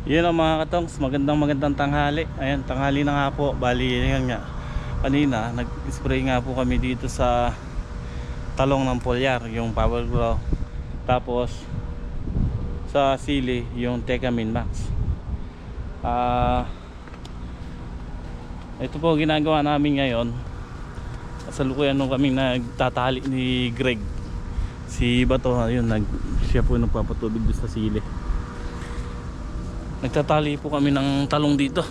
Yun ang mga katongs, magandang tanghali. Ayan, tanghali na nga po. Bali, yan nga. Kanina, nag-spray nga po kami dito sa talong ng foliar, yung Power Grow. Tapos, sa sili, yung Tecamin Max. Ito po ginagawa namin ngayon. Kasalukuyan nung kami nagtatali ni Greg. Si Bato, ayun, siya po nagpapatubig doon sa sili. Nagtatali po kami ng talong dito.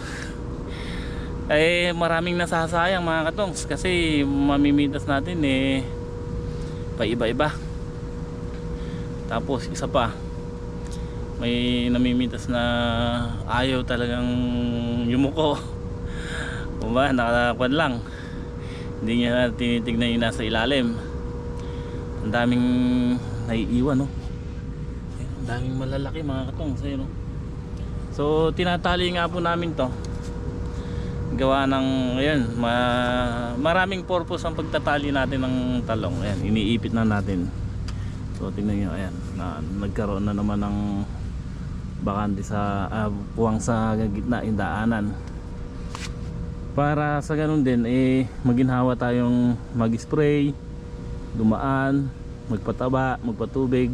Maraming nasasayang mga katongs, kasi mamimitas natin paiba-iba. Tapos isa pa, may namimitas na ayaw talagang yumuko. Diba, nakakwan lang, hindi niya tinitignan yung nasa ilalim. Ang daming naiiwan, no? Ang daming malalaki mga katongs, no? So tinatali nga po namin to. Gawa ng ayan, maraming purpose ang pagtatali natin ng talong. Ayan, iniipit na natin. So tingnan niyo, ayan, nagkaroon na naman ng bakante sa puwang sa gitna yung daanan. Para sa ganun din maginhawa tayong mag-spray, dumaan, magpataba, magpatubig.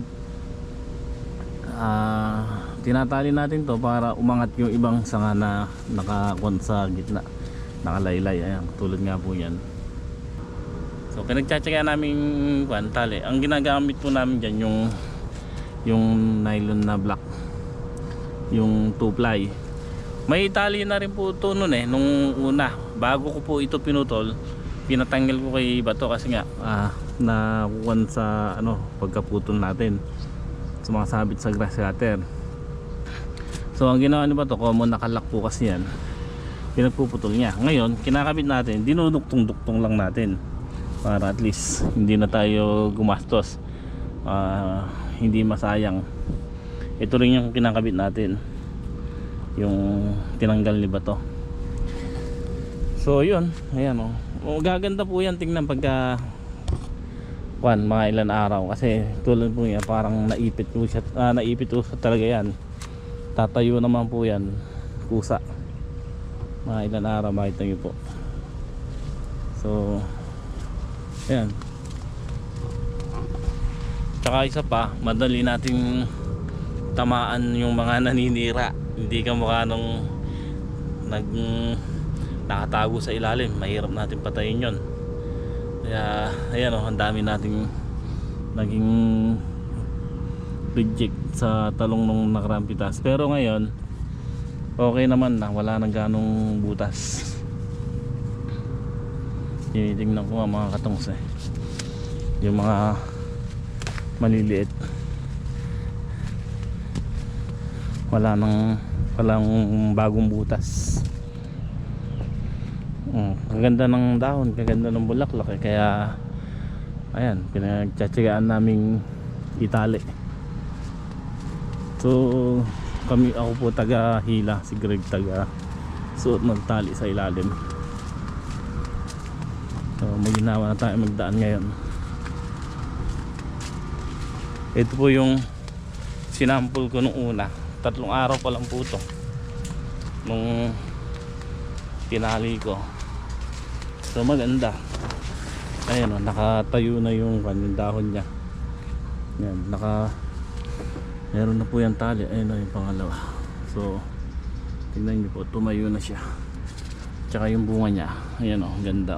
Tinatali natin to para umangat yung ibang sanga na nakakon sa gitna, nakalaylay. Ayan, tulad nga po yan. So pinagtsatsaga namin tali. Ang ginagamit po namin dyan yung nylon na black, yung 2-ply. May tali na rin po ito nun nung una. Bago ko po ito pinutol, pinatanggal ko kay Bato kasi nga nakukuhan sa pagkaputol natin, sumasabit sa grass cutter. So ang ginawa ni Bato, common nakalak po kasi yan, pinagpuputol niya. Ngayon kinakabit natin, dinuduktong-duktong lang natin para at least hindi na tayo gumastos, hindi masayang. Ito rin yung kinakabit natin, yung tinanggal ni Bato. So yun, ayan gaganda po yan tingnan pagka mga ilan araw, kasi tulad po yan parang naipit po siya, naipit po talaga yan. Tatayo naman po yan kusa mga ilan araw, makita nyo po. So ayan, tsaka isa pa, madali nating tamaan yung mga naninira. Hindi ka mukha nung nakatago sa ilalim, mahirap natin patayin yon. Kaya ayan ang dami nating naging reject sa talong nung nakaraang pitas. Pero ngayon okay naman na, wala nang ganong butas. Tinitingnan ko nga mga katongs yung mga maliliit, walang bagong butas. Kaganda ng dahon, kaganda ng bulaklak kaya ayan, pinagtsatsagaan naming itali. So ako po taga hila, si Greg taga suot ng tali sa ilalim. So maginawa na tayo magdaan ngayon. Ito po yung sinampol ko nung una, 3 araw pa lang po to nung tinali ko. So maganda, ayan nakatayo na yung dahon niya. Yan, meron na po yung tali. Ayun yung pangalawa. So tingnan niyo po, tumayo na siya. Tsaka yung bunga niya, ayan ganda.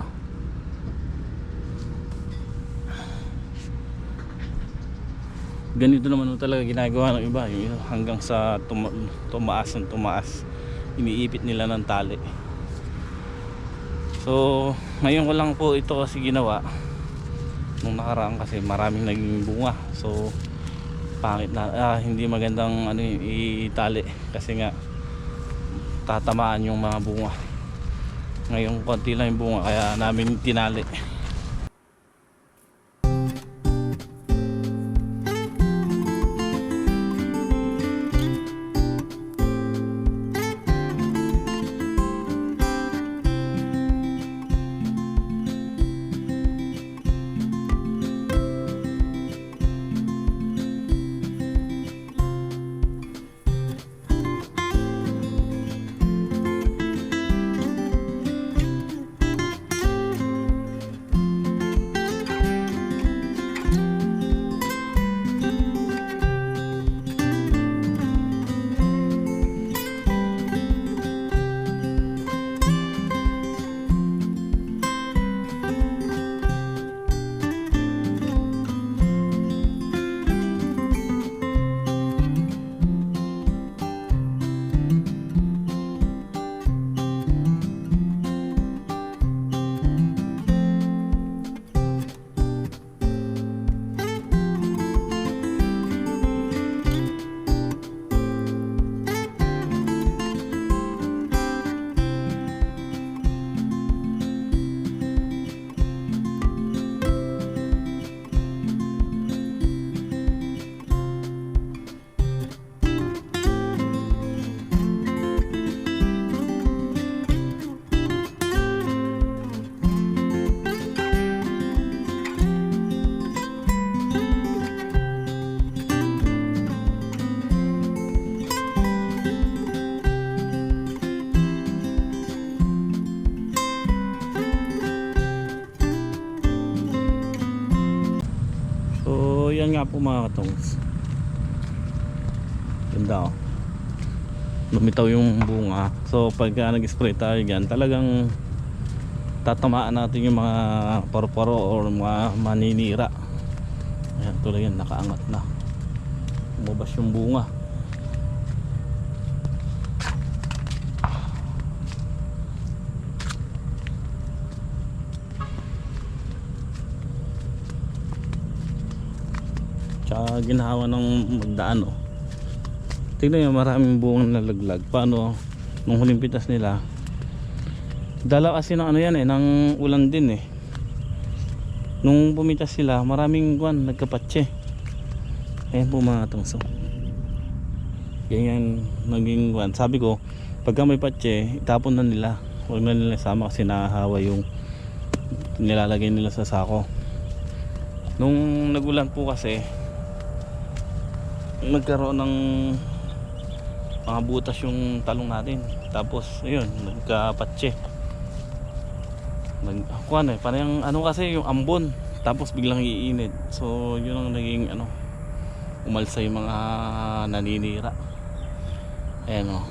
Ganito naman talaga ginagawa ng iba, yung hanggang sa tumaas, iniipit nila ng tali. So ngayon ko lang po ito kasi ginawa. Nung nakaraan kasi maraming naging bunga, so pangit na, hindi magandang itali kasi nga tatamaan yung mga bunga. Ngayon konti lang yung bunga, kaya namin tinali. Ayun nga po mga katongs. Ganda oh. Lumitaw yung bunga. So pagka nag-spray tayo dyan, talagang tatamaan natin yung mga paru-paro or mga maninira. Ayan, tulad yan, nakaangat na. Umubas yung bunga. Tsaka ginawa ng magdaan oh. Tignan nyo, maraming bungang nalaglag. Paano nung huling pitas nila, dala kasi ng ano yan eh, ng ulan din eh. Nung pumitas sila, maraming guwan nagkapatse. Ayan po mga tungso. Ganyan naging guwan. Sabi ko, pagka may patse, itapon na nila. Huwag na nila sama kasi nahahawa yung nilalagay nila sa sako. Nung nagulan po kasi, nagkaroon ng mga butas yung talong natin. Tapos ayun, nagkapatse. Kuan eh, parang ano kasi yung ambon, tapos biglang iinit. So yun ang naging ano, umalsa yung mga naninira. Ayan o.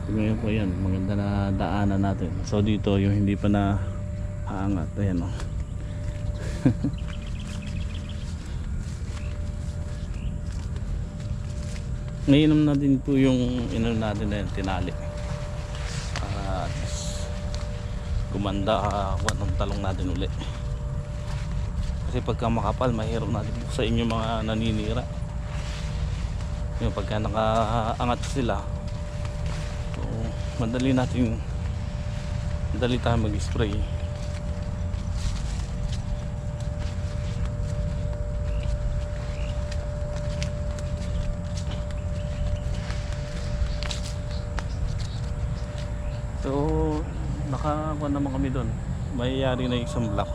Tignan po yan, maganda na daanan natin. So dito yung hindi pa na haangat. Ayan o. Ngayon natin po yung inano natin na yun, tinali. Gumanda ng talong natin ulit. Kasi pagka makapal, mahirap natin sa inyo mga naninira. Yung pagka nakaangat sila, so madali tayo mag-spray. So nakakuha naman kami doon. Mayayari na isang block.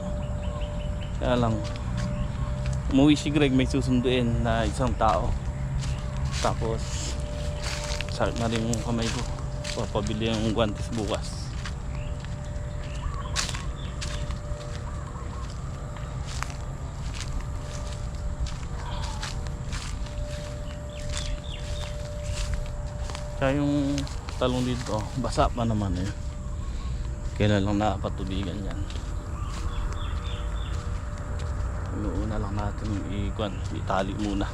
Kaya lang umuwi si Greg, may susunduin na isang tao. Tapos sakit na rin yung kamay ko. Papabili yung guantes bukas. Kaya yung talong dito basa pa naman eh. Kailan lang nakapatubigan yan. Inuuna lang natin itali muna.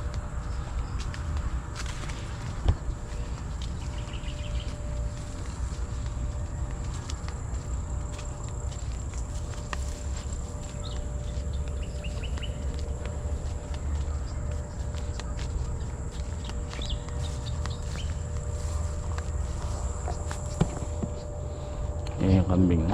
Yan yung kambing.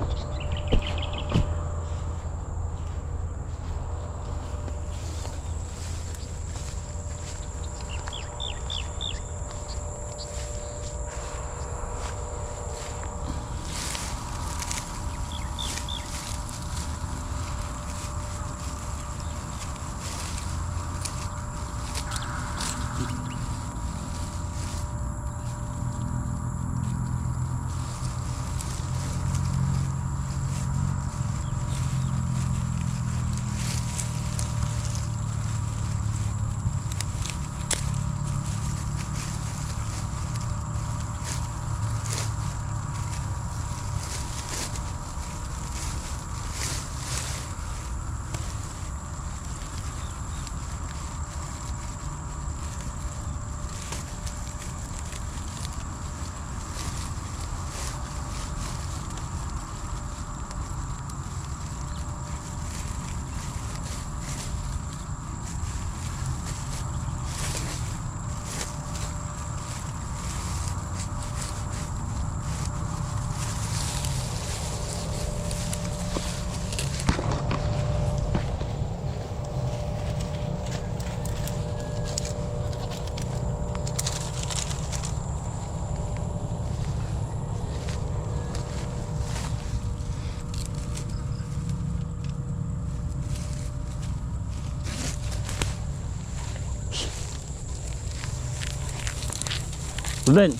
Ruben.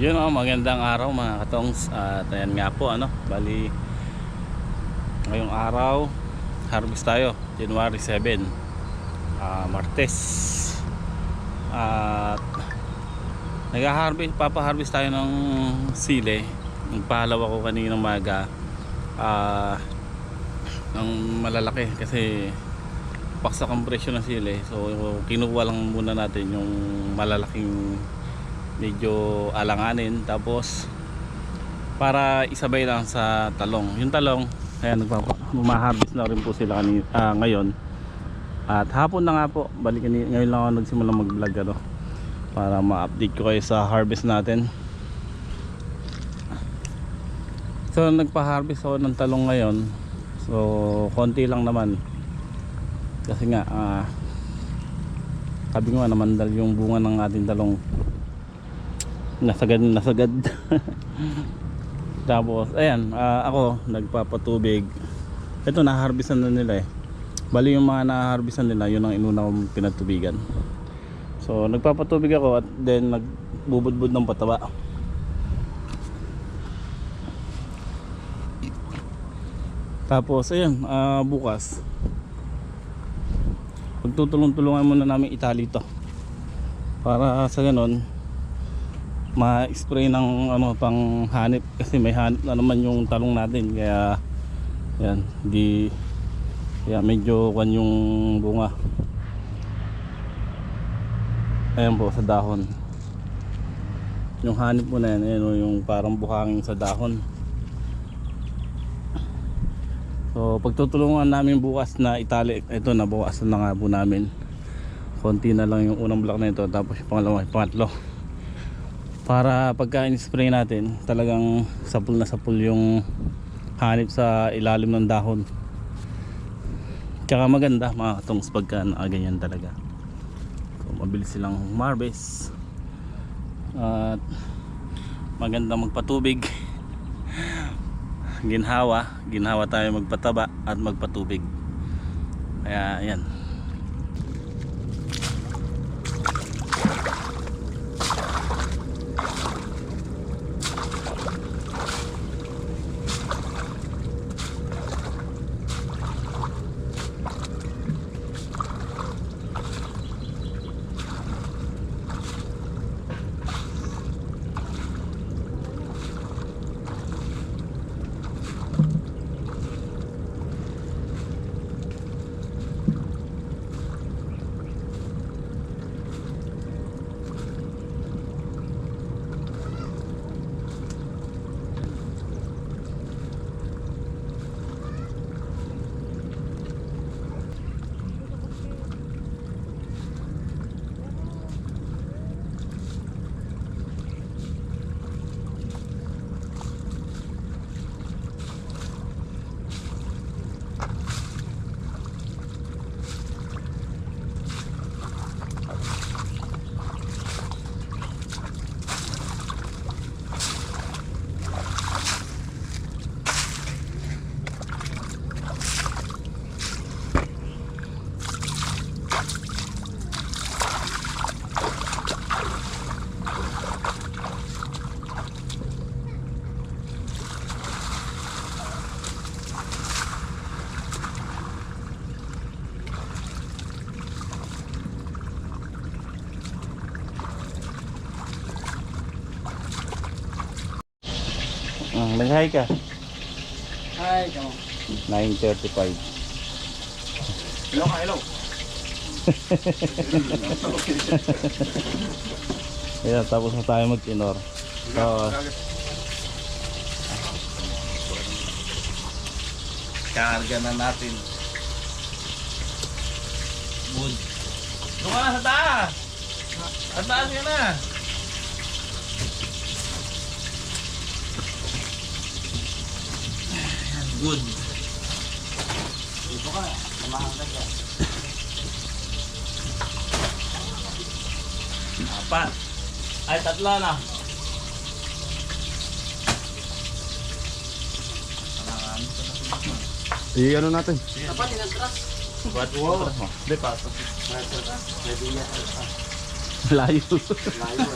Yun magandang araw mga katongs. At ayan nga po bali ngayong araw harvest tayo, January 7, Martes. At papaharvest tayo ng sili. Nagpahalaw ako kaninang maga ng malalaki kasi paksak ang presyo ng sili. So kinuha lang muna natin yung malalaking medyo alanganin, tapos para isabay lang sa talong. Yung talong, ayan, maharvest na rin po sila ngayon. At hapon na nga po, ngayon lang ako nagsimula mag vlog para ma-update ko kayo sa harvest natin. So nagpa-harvest ako ng talong ngayon. So konti lang naman kasi nga sabi nga namandal yung bunga ng ating talong. Nasagad tapos ayan, ako nagpapatubig. Ito naharbisan na nila bali yung mga naharbisan nila, yun ang inuna kong pinatubigan. So nagpapatubig ako at then nagbubudbud ng pataba. Tapos ayan, bukas pagtutulong-tulungan muna namin itali ito para sa ganon ma-spray ng pang hanip, kasi may hanip na naman yung talong natin, kaya yan, kaya medyo kwan yung bunga. Ayan po sa dahon, yung hanip mo na yan, ayan, yung parang buhangin sa dahon. So pagtutulungan namin bukas na itali ito, na bukas na nga po namin, konti na lang yung unang block na ito, tapos yung pangalawa, pangatlo, para pagka in-spray natin talagang sapul na sapul yung hanip sa ilalim ng dahon. Tsaka maganda mga katongs pagka nakaganyan talaga. So mabilis silang harvest at maganda magpatubig. ginhawa tayo magpataba at magpatubig, kaya ayan. Mag-hi ka. Hi, kamo. 9:35. Hello. Ayan, tapos na tayo mag-tinor. So, karga na natin. Good. Doon ka na sa taas. At taas ka na. Good. Dito ka, samahan ka. Apat. Ay, tatlo na. Ano natin? Dapat inatras. Buat mo. Hindi, pasok. May biya. Layo. Layo.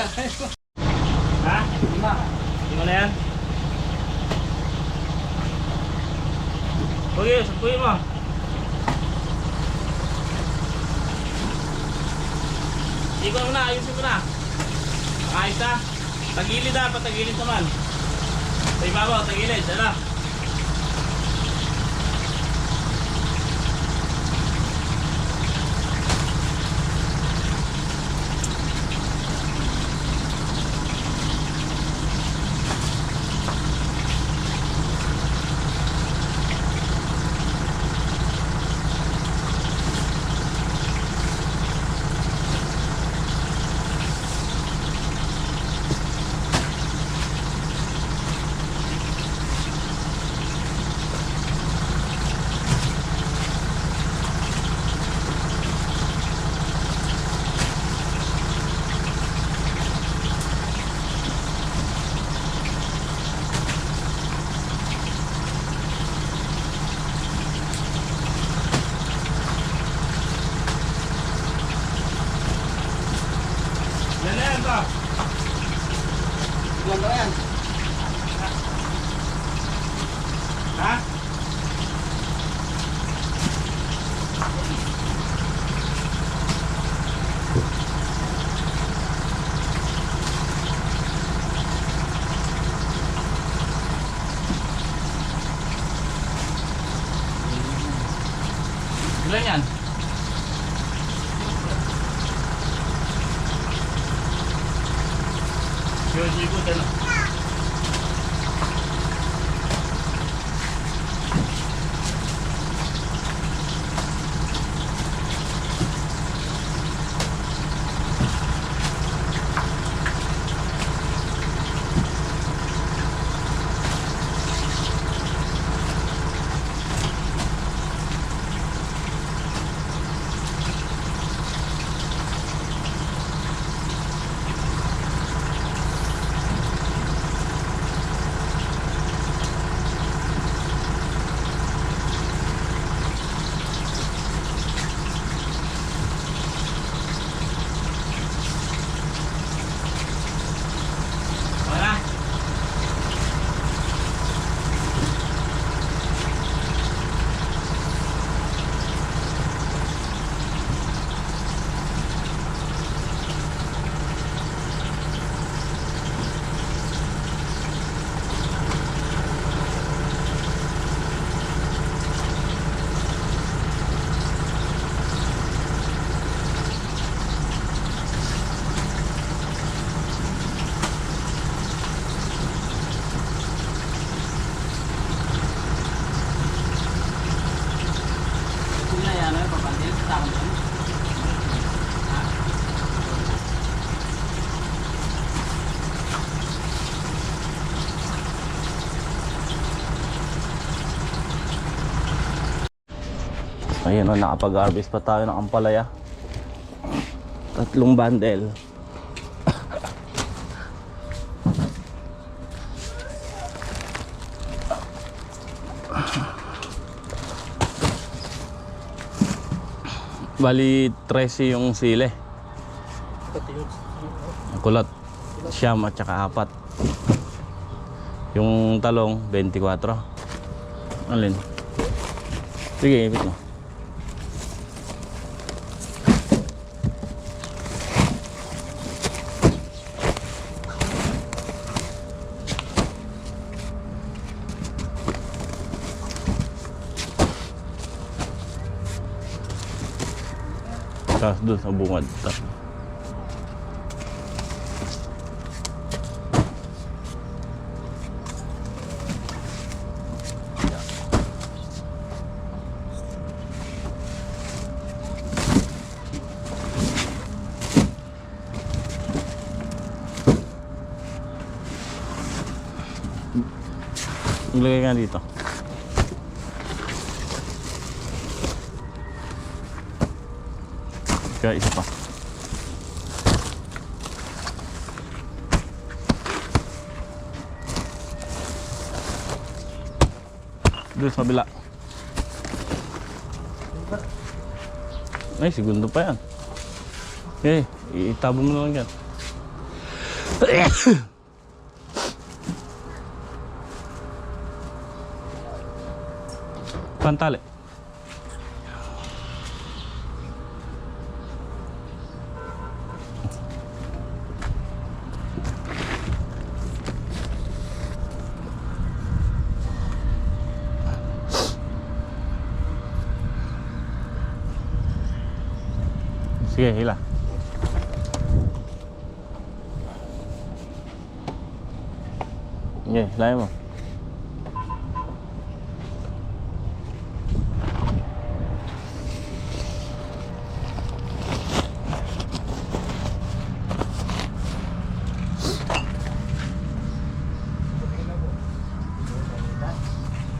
Ha? Lima. Lima na yan? Okay, sapuin mo. Ikot mo na, ayusin mo na. Ayos na. Tagilid na, patagilid naman. Sa ibabaw, tagilid, dala. Yan na yan, to. Ilan ba yan? Ha? Ilan yan? Yun, ikot ano? Wala. Kung na yan, ay papantil. Takot yan. Ayun o, nakapag-harvest pa tayo ng ampalaya. 3 bundle. Bali 13 yung sile. Ang kulot siyam at saka 4. Yung talong 24. Alin? Sige, ipit mo. Tapos doon sa bungad. Ilagay ka dito. Kaya isa pa. Doon sa kabila. Ay, segundo pa yan. Okay, itabo mo na lang yan. Pantali. Sige, hila. Sige, hilahin mo.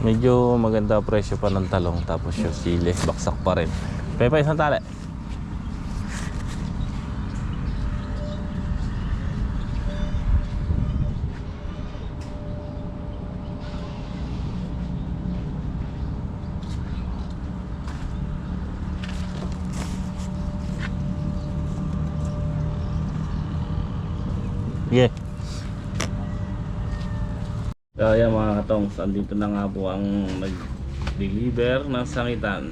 Medyo maganda presyo pa ng talong, tapos yung sili, baksak pa rin. Pepa, isang tali. Sige. So ayan mga katongs, andito na nga po ang nag-deliver ng sangitan.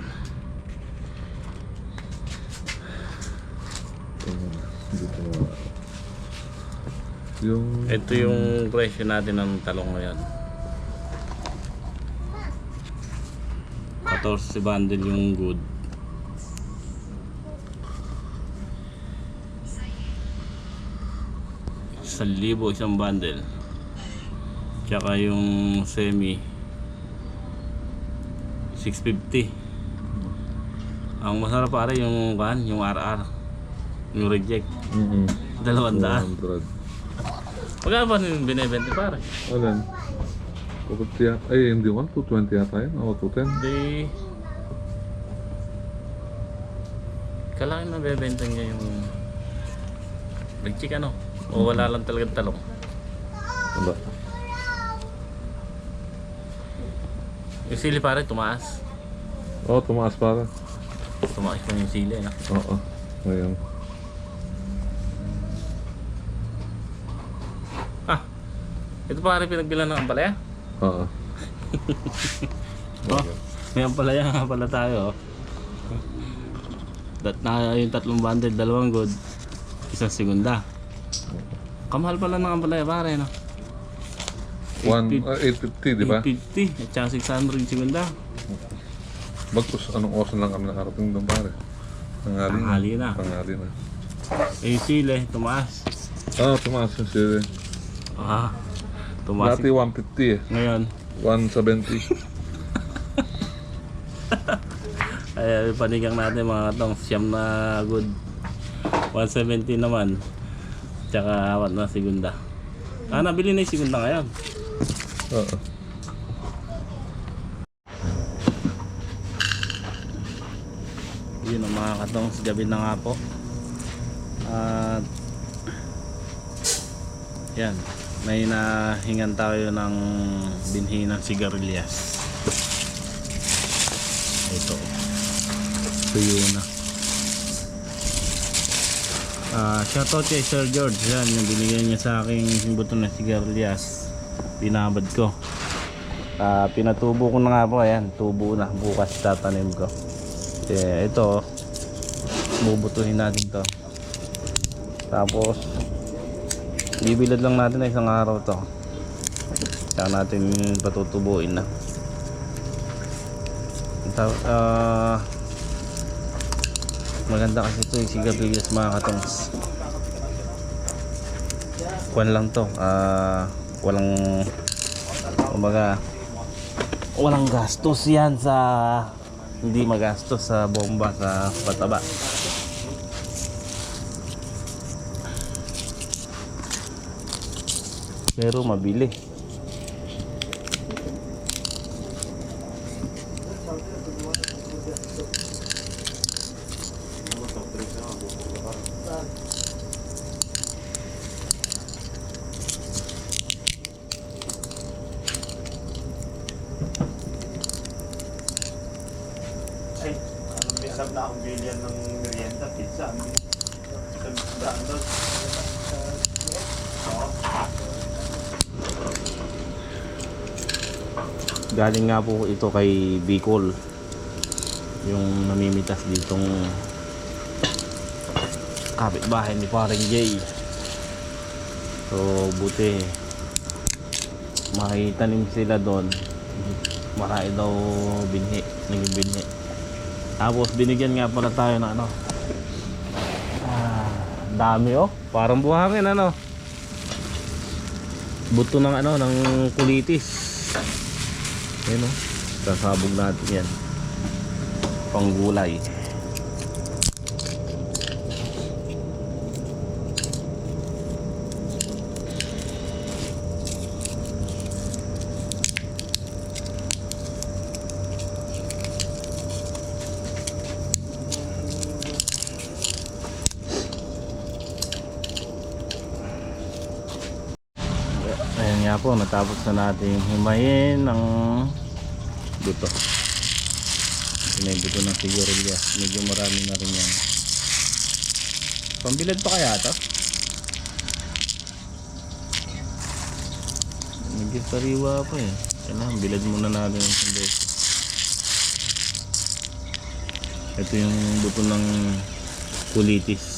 Ito yung presyo natin ng talong ngayon. 14 bundle yung good. Libo isang bundle. Tsaka yung semi 650. Ang masarap pare yung kan, yung RR, yung reject. 200. Magkano ba yung binibenta pare? Alin? Ay, hindi ko. 220 yata yun. O, 210. Hindi. Kailangan na bebenta niya yung reject ano? O wala lang talagang talong? Wala. Yung sili pare tumaas. Oo, tumaas para. Tumaas pa yung sili na. Oo. Ngayon. Ah, ito pare pinagbilan ng ampalaya? Oo. Oh, may ampalaya nga pala tayo. Na yung 3 bundle, 2 good, isang segunda. Kamahal pala ng ampalaya pare no? 850, di ba? 850 at saka 600 segunda. Bagkus, anong oras lang kami nakarating doon pare? Tanghali na. Tanghali na. Eh yung sili, tumaas. Oo, tumaas yung sili. Ah, tumaas. Dati 150 eh. Ngayon, 170. ay panigang natin mga katong siyam na good. 170 naman. Tsaka awat na segunda. Ah, nabili na yung segunda ngayon. Oo. Yun ang mga katong, gabi na nga po. At yan, may nahingan tayo ng binhi ng sigarilyas. Ito tuyo na. Shoutout kay Sir George, yan yung binigyan niya sa akin yung buto ng sigarilyas. Pinabad ko. Pinatubo ko na nga po, ayan, tubo na, bukas tatanim ko. Ito bubutuhin natin to, tapos bibilad lang natin na isang araw to, saka natin patutubuin na. Maganda kasi ito yung sigarilyas mga katongs. Kuwan lang to, walang kumbaga walang gastos yan sa, hindi magastos sa bomba sa pataba. Pero mabili. Ay, anong may alam na akong bilyan ng merienda, pizza. Sandaan doon. Oo. Galing nga po ito kay Bicol. Yung namimitas ditong kapitbahay ni Pareng Jay. So buti makitanim sila doon. Marami daw binhi, naging binhi. Tapos binigyan nga pala tayo ng ano, dami oh, parang buhangin ano, buto ng ano, ng kulitis. Ayun oh, sasabog natin yan, panggulay. Ayan nga po, natapos na natin himayin ng buto. Ito na yung buto ng sigurilla. Medyo marami na rin yan. Pambilad pa kaya ito? Medyo sariwa pa eh. Kailangan bilad muna natin ng sandesi. Ito yung buto ng kulitis.